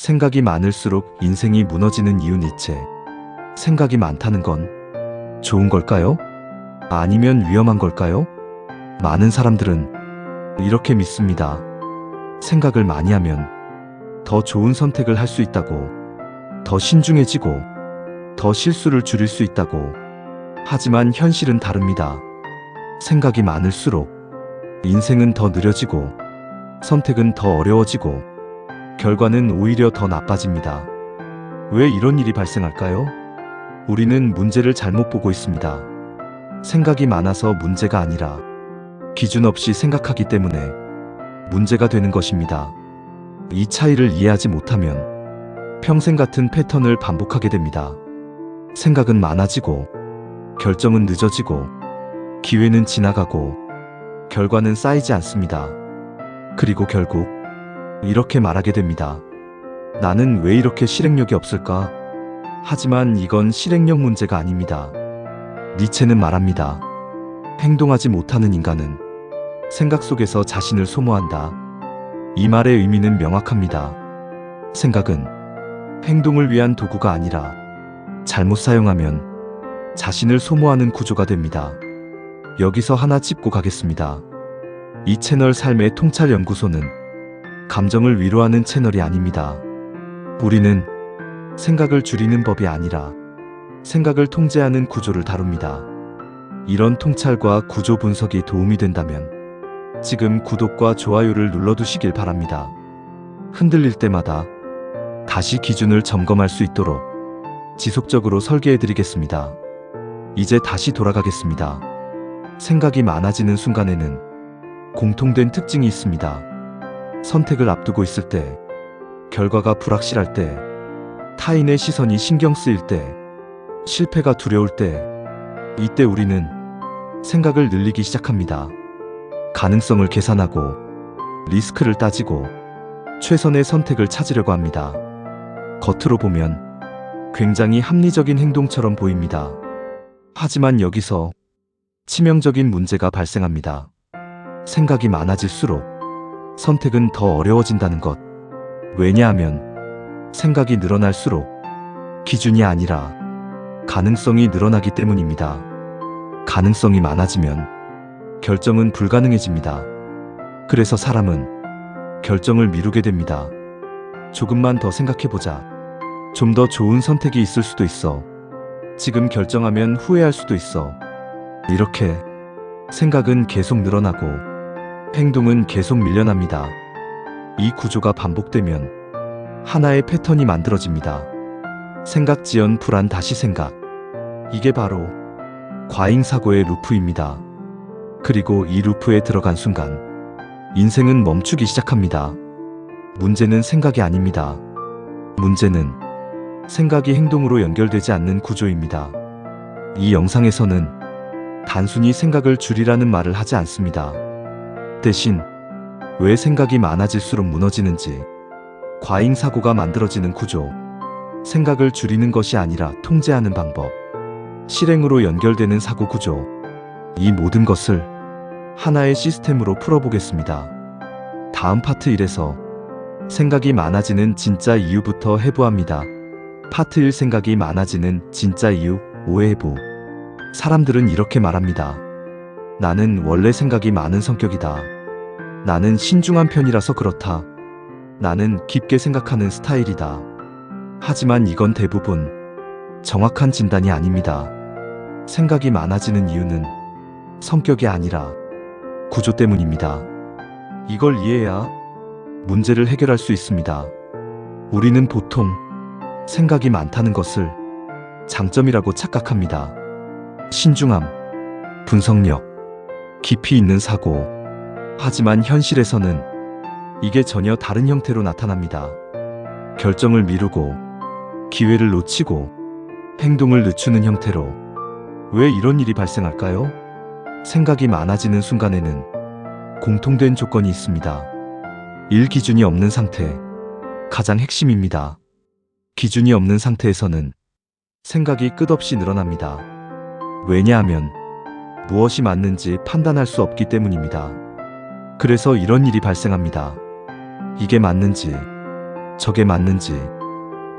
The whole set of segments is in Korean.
생각이 많을수록 인생이 무너지는 이유 니체. 생각이 많다는 건 좋은 걸까요? 아니면 위험한 걸까요? 많은 사람들은 이렇게 믿습니다. 생각을 많이 하면 더 좋은 선택을 할 수 있다고, 더 신중해지고, 더 실수를 줄일 수 있다고. 하지만 현실은 다릅니다. 생각이 많을수록 인생은 더 느려지고, 선택은 더 어려워지고, 결과는 오히려 더 나빠집니다. 왜 이런 일이 발생할까요? 우리는 문제를 잘못 보고 있습니다. 생각이 많아서 문제가 아니라 기준 없이 생각하기 때문에 문제가 되는 것입니다. 이 차이를 이해하지 못하면 평생 같은 패턴을 반복하게 됩니다. 생각은 많아지고, 결정은 늦어지고, 기회는 지나가고, 결과는 쌓이지 않습니다. 그리고 결국 이렇게 말하게 됩니다. 나는 왜 이렇게 실행력이 없을까? 하지만 이건 실행력 문제가 아닙니다. 니체는 말합니다. 행동하지 못하는 인간은 생각 속에서 자신을 소모한다. 이 말의 의미는 명확합니다. 생각은 행동을 위한 도구가 아니라 잘못 사용하면 자신을 소모하는 구조가 됩니다. 여기서 하나 짚고 가겠습니다. 이 채널 삶의 통찰 연구소는 감정을 위로하는 채널이 아닙니다. 우리는 생각을 줄이는 법이 아니라 생각을 통제하는 구조를 다룹니다. 이런 통찰과 구조 분석이 도움이 된다면 지금 구독과 좋아요를 눌러두시길 바랍니다. 흔들릴 때마다 다시 기준을 점검할 수 있도록 지속적으로 설계해드리겠습니다. 이제 다시 돌아가겠습니다. 생각이 많아지는 순간에는 공통된 특징이 있습니다. 선택을 앞두고 있을 때, 결과가 불확실할 때, 타인의 시선이 신경 쓰일 때, 실패가 두려울 때, 이때 우리는 생각을 늘리기 시작합니다. 가능성을 계산하고, 리스크를 따지고, 최선의 선택을 찾으려고 합니다. 겉으로 보면 굉장히 합리적인 행동처럼 보입니다. 하지만 여기서 치명적인 문제가 발생합니다. 생각이 많아질수록 선택은 더 어려워진다는 것. 왜냐하면 생각이 늘어날수록 기준이 아니라 가능성이 늘어나기 때문입니다. 가능성이 많아지면 결정은 불가능해집니다. 그래서 사람은 결정을 미루게 됩니다. 조금만 더 생각해보자. 좀 더 좋은 선택이 있을 수도 있어. 지금 결정하면 후회할 수도 있어. 이렇게 생각은 계속 늘어나고 행동은 계속 밀려납니다. 이 구조가 반복되면 하나의 패턴이 만들어집니다. 생각 지연 불안 다시 생각. 이게 바로 과잉사고의 루프입니다. 그리고 이 루프에 들어간 순간 인생은 멈추기 시작합니다. 문제는 생각이 아닙니다. 문제는 생각이 행동으로 연결되지 않는 구조입니다. 이 영상에서는 단순히 생각을 줄이라는 말을 하지 않습니다. 대신 왜 생각이 많아질수록 무너지는지, 과잉사고가 만들어지는 구조, 생각을 줄이는 것이 아니라 통제하는 방법, 실행으로 연결되는 사고 구조, 이 모든 것을 하나의 시스템으로 풀어보겠습니다. 다음 파트 1에서 생각이 많아지는 진짜 이유부터 해부합니다. 파트 1 생각이 많아지는 진짜 이유 5회 해부. 사람들은 이렇게 말합니다. 나는 원래 생각이 많은 성격이다. 나는 신중한 편이라서 그렇다. 나는 깊게 생각하는 스타일이다. 하지만 이건 대부분 정확한 진단이 아닙니다. 생각이 많아지는 이유는 성격이 아니라 구조 때문입니다. 이걸 이해해야 문제를 해결할 수 있습니다. 우리는 보통 생각이 많다는 것을 장점이라고 착각합니다. 신중함, 분석력, 깊이 있는 사고. 하지만 현실에서는 이게 전혀 다른 형태로 나타납니다. 결정을 미루고, 기회를 놓치고, 행동을 늦추는 형태로. 왜 이런 일이 발생할까요? 생각이 많아지는 순간에는 공통된 조건이 있습니다. 1. 기준이 없는 상태. 가장 핵심입니다. 기준이 없는 상태에서는 생각이 끝없이 늘어납니다. 왜냐하면 무엇이 맞는지 판단할 수 없기 때문입니다. 그래서 이런 일이 발생합니다. 이게 맞는지, 저게 맞는지,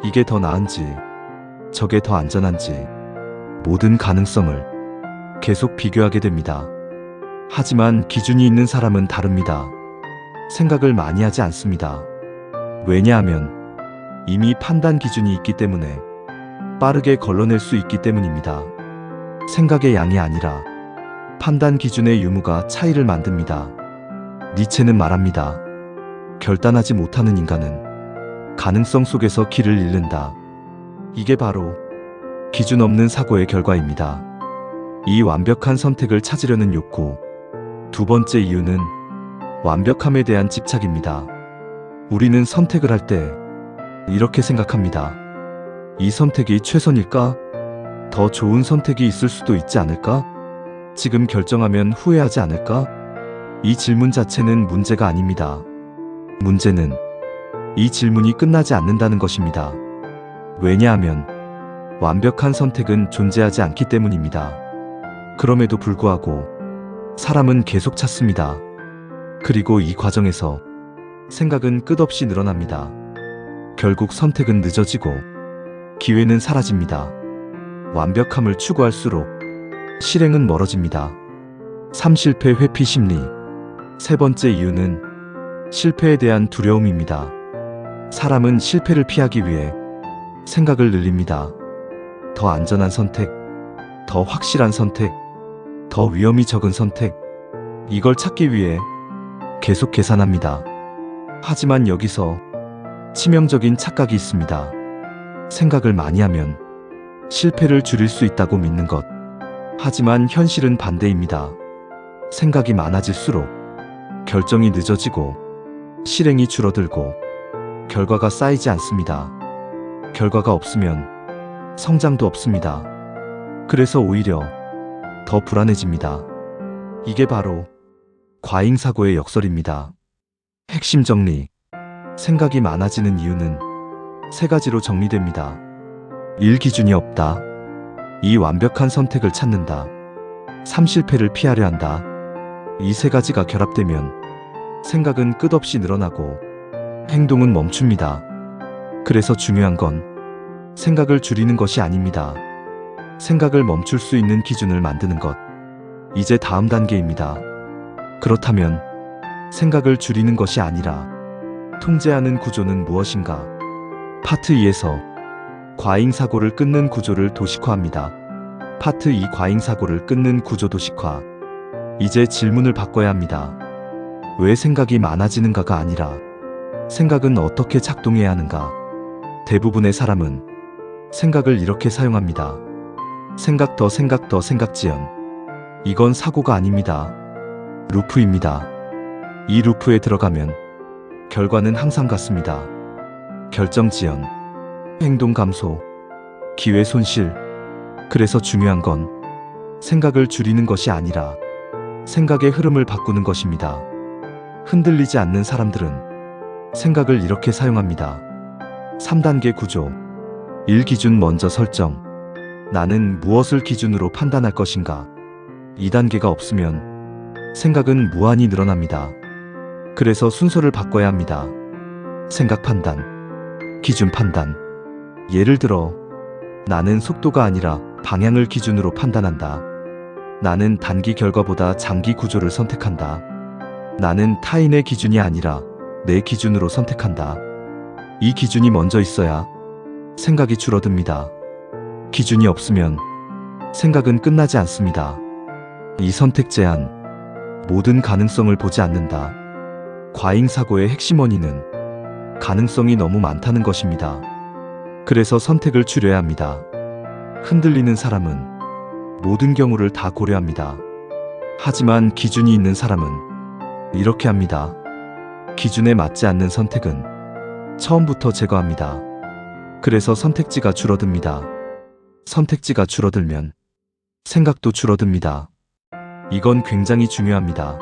이게 더 나은지, 저게 더 안전한지, 모든 가능성을 계속 비교하게 됩니다. 하지만 기준이 있는 사람은 다릅니다. 생각을 많이 하지 않습니다. 왜냐하면 이미 판단 기준이 있기 때문에 빠르게 걸러낼 수 있기 때문입니다. 생각의 양이 아니라 판단 기준의 유무가 차이를 만듭니다. 니체는 말합니다. 결단하지 못하는 인간은 가능성 속에서 길을 잃는다. 이게 바로 기준 없는 사고의 결과입니다. 이 완벽한 선택을 찾으려는 욕구. 두 번째 이유는 완벽함에 대한 집착입니다. 우리는 선택을 할 때 이렇게 생각합니다. 이 선택이 최선일까? 더 좋은 선택이 있을 수도 있지 않을까? 지금 결정하면 후회하지 않을까? 이 질문 자체는 문제가 아닙니다. 문제는 이 질문이 끝나지 않는다는 것입니다. 왜냐하면 완벽한 선택은 존재하지 않기 때문입니다. 그럼에도 불구하고 사람은 계속 찾습니다. 그리고 이 과정에서 생각은 끝없이 늘어납니다. 결국 선택은 늦어지고 기회는 사라집니다. 완벽함을 추구할수록 실행은 멀어집니다. 3. 회피 심리. 세 번째 이유는 실패에 대한 두려움입니다. 사람은 실패를 피하기 위해 생각을 늘립니다. 더 안전한 선택, 더 확실한 선택, 더 위험이 적은 선택. 이걸 찾기 위해 계속 계산합니다. 하지만 여기서 치명적인 착각이 있습니다. 생각을 많이 하면 실패를 줄일 수 있다고 믿는 것. 하지만 현실은 반대입니다. 생각이 많아질수록 결정이 늦어지고 실행이 줄어들고 결과가 쌓이지 않습니다. 결과가 없으면 성장도 없습니다. 그래서 오히려 더 불안해집니다. 이게 바로 과잉사고의 역설입니다. 핵심 정리. 생각이 많아지는 이유는 세 가지로 정리됩니다. 1. 기준이 없다. 2. 완벽한 선택을 찾는다. 3. 실패를 피하려 한다. 이 세 가지가 결합되면 생각은 끝없이 늘어나고 행동은 멈춥니다. 그래서 중요한 건 생각을 줄이는 것이 아닙니다. 생각을 멈출 수 있는 기준을 만드는 것. 이제 다음 단계입니다. 그렇다면 생각을 줄이는 것이 아니라 통제하는 구조는 무엇인가? 파트 2에서 과잉사고를 끊는 구조를 도식화합니다. 파트 2 과잉사고를 끊는 구조 도식화. 이제 질문을 바꿔야 합니다. 왜 생각이 많아지는가가 아니라 생각은 어떻게 작동해야 하는가? 대부분의 사람은 생각을 이렇게 사용합니다. 생각 더 생각 더 생각 지연. 이건 사고가 아닙니다. 루프입니다. 이 루프에 들어가면 결과는 항상 같습니다. 결정 지연, 행동 감소, 기회 손실. 그래서 중요한 건 생각을 줄이는 것이 아니라 생각의 흐름을 바꾸는 것입니다. 흔들리지 않는 사람들은 생각을 이렇게 사용합니다. 3단계 구조. 1. 기준 먼저 설정. 나는 무엇을 기준으로 판단할 것인가? 2단계가 없으면 생각은 무한히 늘어납니다. 그래서 순서를 바꿔야 합니다. 생각 판단, 기준 판단. 예를 들어, 나는 속도가 아니라 방향을 기준으로 판단한다. 나는 단기 결과보다 장기 구조를 선택한다. 나는 타인의 기준이 아니라 내 기준으로 선택한다. 이 기준이 먼저 있어야 생각이 줄어듭니다. 기준이 없으면 생각은 끝나지 않습니다. 이 선택 제한, 모든 가능성을 보지 않는다. 과잉사고의 핵심 원인은 가능성이 너무 많다는 것입니다. 그래서 선택을 줄여야 합니다. 흔들리는 사람은 모든 경우를 다 고려합니다. 하지만 기준이 있는 사람은 이렇게 합니다. 기준에 맞지 않는 선택은 처음부터 제거합니다. 그래서 선택지가 줄어듭니다. 선택지가 줄어들면 생각도 줄어듭니다. 이건 굉장히 중요합니다.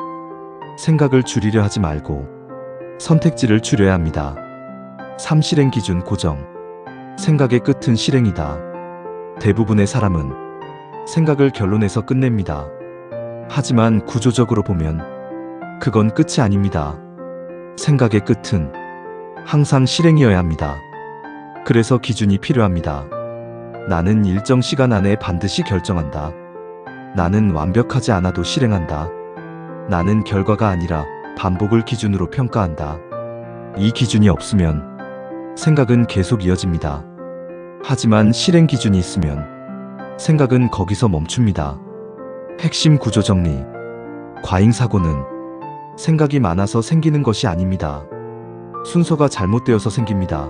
생각을 줄이려 하지 말고 선택지를 줄여야 합니다. 3. 실행 기준 고정. 생각의 끝은 실행이다. 대부분의 사람은 생각을 결론에서 끝냅니다. 하지만 구조적으로 보면 그건 끝이 아닙니다. 생각의 끝은 항상 실행이어야 합니다. 그래서 기준이 필요합니다. 나는 일정 시간 안에 반드시 결정한다. 나는 완벽하지 않아도 실행한다. 나는 결과가 아니라 반복을 기준으로 평가한다. 이 기준이 없으면 생각은 계속 이어집니다. 하지만 실행 기준이 있으면 생각은 거기서 멈춥니다. 핵심 구조 정리. 과잉 사고는 생각이 많아서 생기는 것이 아닙니다. 순서가 잘못되어서 생깁니다.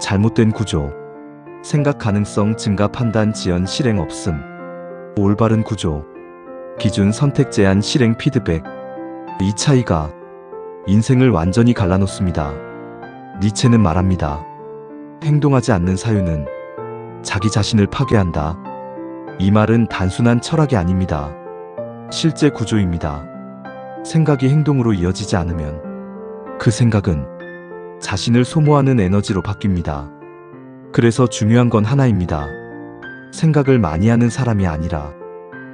잘못된 구조. 생각 가능성 증가 판단 지연 실행 없음. 올바른 구조. 기준 선택 제한 실행 피드백. 이 차이가 인생을 완전히 갈라놓습니다. 니체는 말합니다. 행동하지 않는 사유는 자기 자신을 파괴한다. 이 말은 단순한 철학이 아닙니다. 실제 구조입니다. 생각이 행동으로 이어지지 않으면 그 생각은 자신을 소모하는 에너지로 바뀝니다. 그래서 중요한 건 하나입니다. 생각을 많이 하는 사람이 아니라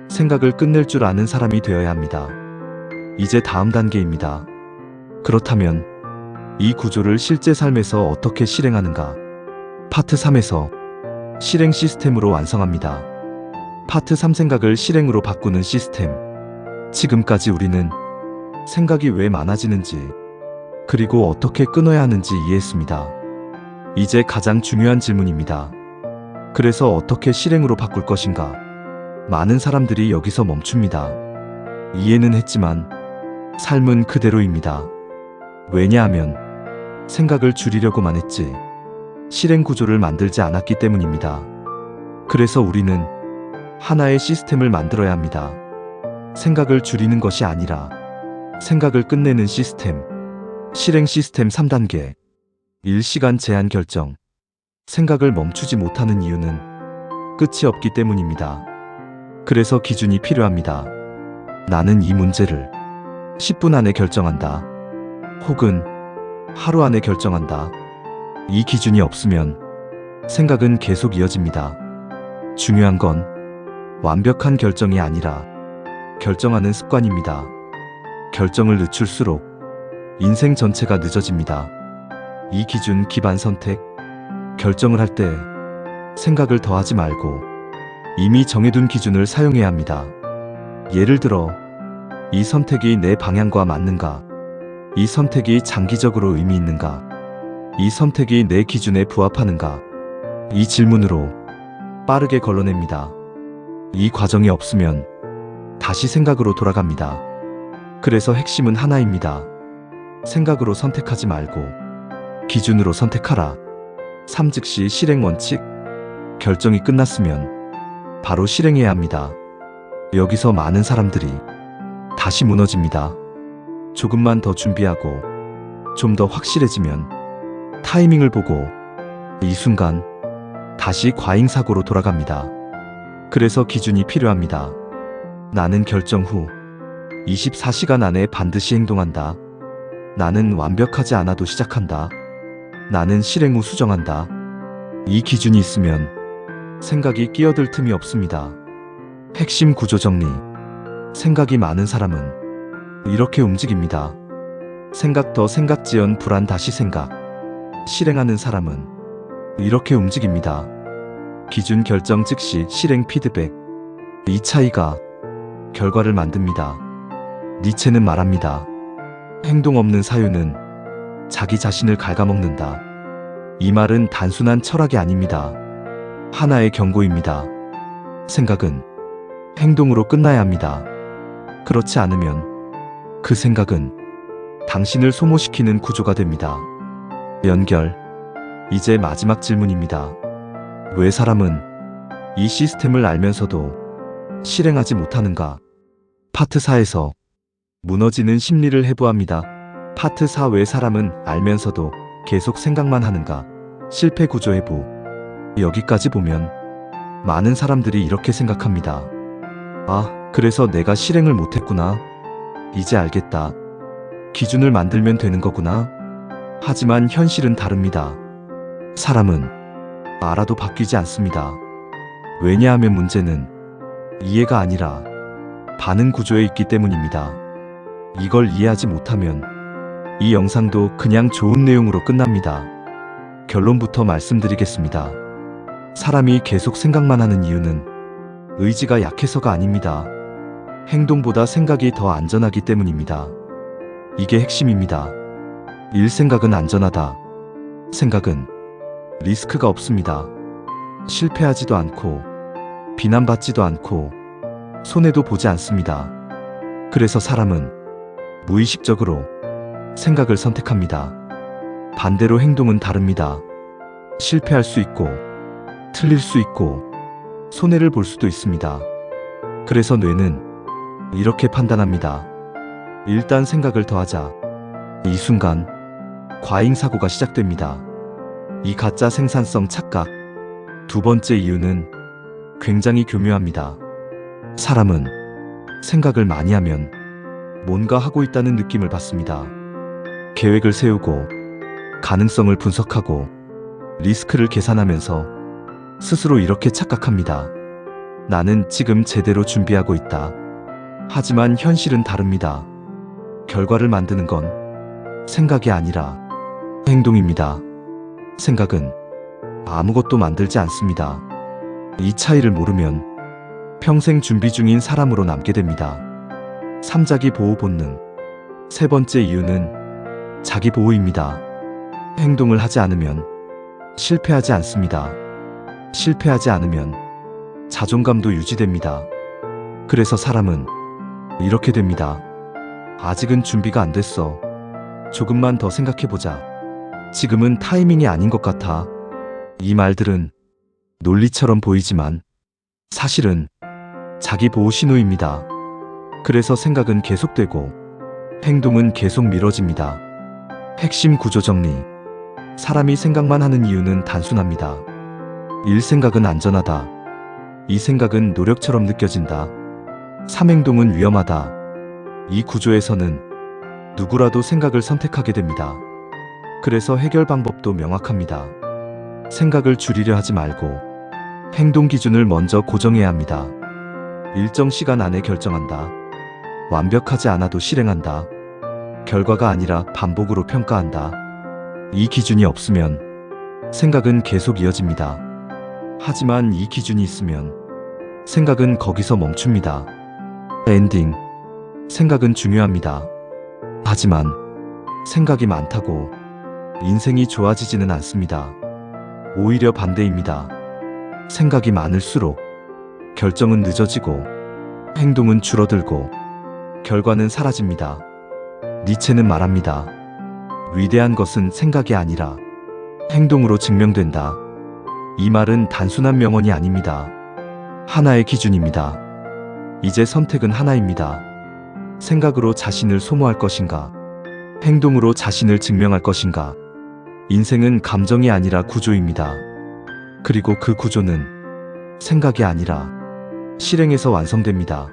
생각을 끝낼 줄 아는 사람이 되어야 합니다. 이제 다음 단계입니다. 그렇다면 이 구조를 실제 삶에서 어떻게 실행하는가? 파트 3에서 실행 시스템으로 완성합니다. 파트 3 생각을 실행으로 바꾸는 시스템. 지금까지 우리는 생각이 왜 많아지는지, 그리고 어떻게 끊어야 하는지 이해했습니다. 이제 가장 중요한 질문입니다. 그래서 어떻게 실행으로 바꿀 것인가? 많은 사람들이 여기서 멈춥니다. 이해는 했지만 삶은 그대로입니다. 왜냐하면 생각을 줄이려고만 했지 실행 구조를 만들지 않았기 때문입니다. 그래서 우리는 하나의 시스템을 만들어야 합니다. 생각을 줄이는 것이 아니라 생각을 끝내는 시스템. 실행 시스템 3단계. 1시간 제한 결정. 생각을 멈추지 못하는 이유는 끝이 없기 때문입니다. 그래서 기준이 필요합니다. 나는 이 문제를 10분 안에 결정한다. 혹은 하루 안에 결정한다. 이 기준이 없으면 생각은 계속 이어집니다. 중요한 건 완벽한 결정이 아니라 결정하는 습관입니다. 결정을 늦출수록 인생 전체가 늦어집니다. 이 기준 기반 선택. 결정을 할 때 생각을 더하지 말고 이미 정해둔 기준을 사용해야 합니다. 예를 들어, 이 선택이 내 방향과 맞는가? 이 선택이 장기적으로 의미 있는가? 이 선택이 내 기준에 부합하는가? 이 질문으로 빠르게 걸러냅니다. 이 과정이 없으면 다시 생각으로 돌아갑니다. 그래서 핵심은 하나입니다. 생각으로 선택하지 말고 기준으로 선택하라. 3 즉시 실행 원칙. 결정이 끝났으면 바로 실행해야 합니다. 여기서 많은 사람들이 다시 무너집니다. 조금만 더 준비하고 좀 더 확실해지면 타이밍을 보고 이 순간 다시 과잉 사고로 돌아갑니다. 그래서 기준이 필요합니다. 나는 결정 후 24시간 안에 반드시 행동한다. 나는 완벽하지 않아도 시작한다. 나는 실행 후 수정한다. 이 기준이 있으면 생각이 끼어들 틈이 없습니다. 핵심 구조 정리. 생각이 많은 사람은 이렇게 움직입니다. 생각 더 생각 지연 불안 다시 생각. 실행하는 사람은 이렇게 움직입니다. 기준 결정 즉시 실행 피드백. 이 차이가 결과를 만듭니다. 니체는 말합니다. 행동 없는 사유는 자기 자신을 갉아먹는다. 이 말은 단순한 철학이 아닙니다. 하나의 경고입니다. 생각은 행동으로 끝나야 합니다. 그렇지 않으면 그 생각은 당신을 소모시키는 구조가 됩니다. 연결. 이제 마지막 질문입니다. 왜 사람은 이 시스템을 알면서도 실행하지 못하는가? 파트 4에서 무너지는 심리를 해부합니다. 파트 4 왜 사람은 알면서도 계속 생각만 하는가? 실패 구조 해부. 여기까지 보면 많은 사람들이 이렇게 생각합니다. 아, 그래서 내가 실행을 못했구나. 이제 알겠다. 기준을 만들면 되는 거구나. 하지만 현실은 다릅니다. 사람은 알아도 바뀌지 않습니다. 왜냐하면 문제는 이해가 아니라 반응 구조에 있기 때문입니다. 이걸 이해하지 못하면 이 영상도 그냥 좋은 내용으로 끝납니다. 결론부터 말씀드리겠습니다. 사람이 계속 생각만 하는 이유는 의지가 약해서가 아닙니다. 행동보다 생각이 더 안전하기 때문입니다. 이게 핵심입니다. 생각은 안전하다. 생각은 리스크가 없습니다. 실패하지도 않고 비난받지도 않고 손해도 보지 않습니다. 그래서 사람은 무의식적으로 생각을 선택합니다. 반대로 행동은 다릅니다. 실패할 수 있고 틀릴 수 있고 손해를 볼 수도 있습니다. 그래서 뇌는 이렇게 판단합니다. 일단 생각을 더하자. 이 순간 과잉 사고가 시작됩니다. 이 가짜 생산성 착각. 두 번째 이유는 굉장히 교묘합니다. 사람은 생각을 많이 하면 뭔가 하고 있다는 느낌을 받습니다. 계획을 세우고 가능성을 분석하고 리스크를 계산하면서 스스로 이렇게 착각합니다. 나는 지금 제대로 준비하고 있다. 하지만 현실은 다릅니다. 결과를 만드는 건 생각이 아니라 행동입니다. 생각은 아무것도 만들지 않습니다. 이 차이를 모르면 평생 준비 중인 사람으로 남게 됩니다. 삼자기 보호 본능. 세 번째 이유는 자기 보호입니다. 행동을 하지 않으면 실패하지 않습니다. 실패하지 않으면 자존감도 유지됩니다. 그래서 사람은 이렇게 됩니다. 아직은 준비가 안 됐어. 조금만 더 생각해보자. 지금은 타이밍이 아닌 것 같아. 이 말들은 논리처럼 보이지만 사실은 자기 보호 신호입니다. 그래서 생각은 계속되고 행동은 계속 미뤄집니다. 핵심 구조 정리. 사람이 생각만 하는 이유는 단순합니다. 생각은 안전하다. 생각은 노력처럼 느껴진다. 행동은 위험하다. 이 구조에서는 누구라도 생각을 선택하게 됩니다. 그래서 해결 방법도 명확합니다. 생각을 줄이려 하지 말고 행동 기준을 먼저 고정해야 합니다. 일정 시간 안에 결정한다. 완벽하지 않아도 실행한다. 결과가 아니라 반복으로 평가한다. 이 기준이 없으면 생각은 계속 이어집니다. 하지만 이 기준이 있으면 생각은 거기서 멈춥니다. 엔딩. 생각은 중요합니다. 하지만 생각이 많다고 인생이 좋아지지는 않습니다. 오히려 반대입니다. 생각이 많을수록 결정은 늦어지고 행동은 줄어들고 결과는 사라집니다. 니체는 말합니다. 위대한 것은 생각이 아니라 행동으로 증명된다. 이 말은 단순한 명언이 아닙니다. 하나의 기준입니다. 이제 선택은 하나입니다. 생각으로 자신을 소모할 것인가? 행동으로 자신을 증명할 것인가? 인생은 감정이 아니라 구조입니다. 그리고 그 구조는 생각이 아니라 실행에서 완성됩니다.